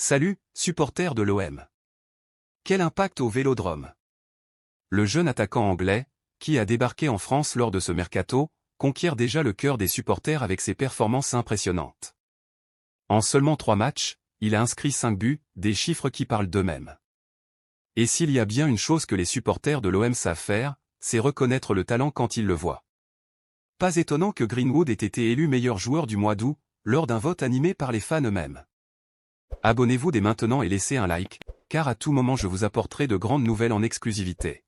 Salut, supporters de l'OM. Quel impact au Vélodrome? Le jeune attaquant anglais, qui a débarqué en France lors de ce mercato, conquiert déjà le cœur des supporters avec ses performances impressionnantes. En seulement 3 matchs, il a inscrit 5 buts, des chiffres qui parlent d'eux-mêmes. Et s'il y a bien une chose que les supporters de l'OM savent faire, c'est reconnaître le talent quand ils le voient. Pas étonnant que Greenwood ait été élu meilleur joueur du mois d'août, lors d'un vote animé par les fans eux-mêmes. Abonnez-vous dès maintenant et laissez un like, car à tout moment je vous apporterai de grandes nouvelles en exclusivité.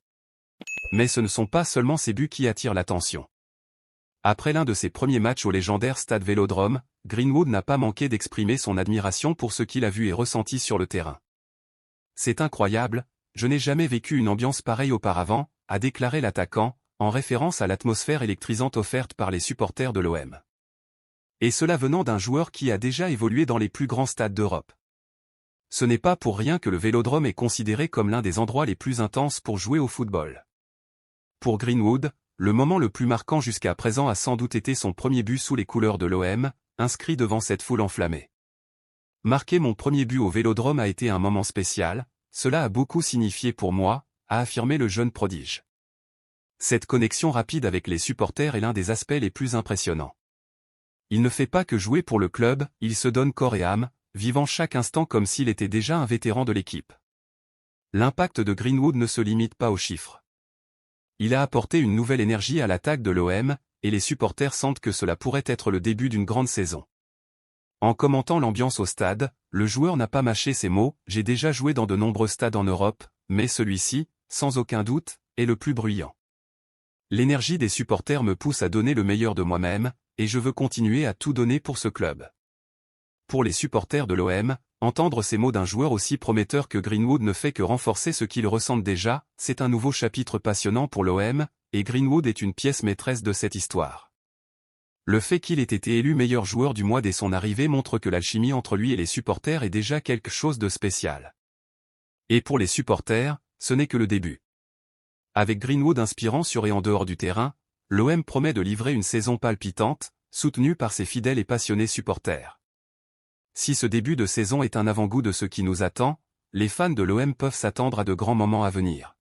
Mais ce ne sont pas seulement ces buts qui attirent l'attention. Après l'un de ses premiers matchs au légendaire Stade Vélodrome, Greenwood n'a pas manqué d'exprimer son admiration pour ce qu'il a vu et ressenti sur le terrain. C'est incroyable, je n'ai jamais vécu une ambiance pareille auparavant, a déclaré l'attaquant, en référence à l'atmosphère électrisante offerte par les supporters de l'OM. Et cela venant d'un joueur qui a déjà évolué dans les plus grands stades d'Europe. Ce n'est pas pour rien que le Vélodrome est considéré comme l'un des endroits les plus intenses pour jouer au football. Pour Greenwood, le moment le plus marquant jusqu'à présent a sans doute été son premier but sous les couleurs de l'OM, inscrit devant cette foule enflammée. Marquer mon premier but au Vélodrome a été un moment spécial, cela a beaucoup signifié pour moi, a affirmé le jeune prodige. Cette connexion rapide avec les supporters est l'un des aspects les plus impressionnants. Il ne fait pas que jouer pour le club, il se donne corps et âme, vivant chaque instant comme s'il était déjà un vétéran de l'équipe. L'impact de Greenwood ne se limite pas aux chiffres. Il a apporté une nouvelle énergie à l'attaque de l'OM, et les supporters sentent que cela pourrait être le début d'une grande saison. En commentant l'ambiance au stade, le joueur n'a pas mâché ses mots, « J'ai déjà joué dans de nombreux stades en Europe, mais celui-ci, sans aucun doute, est le plus bruyant. L'énergie des supporters me pousse à donner le meilleur de moi-même, et je veux continuer à tout donner pour ce club. » Pour les supporters de l'OM, entendre ces mots d'un joueur aussi prometteur que Greenwood ne fait que renforcer ce qu'ils ressentent déjà, c'est un nouveau chapitre passionnant pour l'OM, et Greenwood est une pièce maîtresse de cette histoire. Le fait qu'il ait été élu meilleur joueur du mois dès son arrivée montre que l'alchimie entre lui et les supporters est déjà quelque chose de spécial. Et pour les supporters, ce n'est que le début. Avec Greenwood inspirant sur et en dehors du terrain, l'OM promet de livrer une saison palpitante, soutenue par ses fidèles et passionnés supporters. Si ce début de saison est un avant-goût de ce qui nous attend, les fans de l'OM peuvent s'attendre à de grands moments à venir.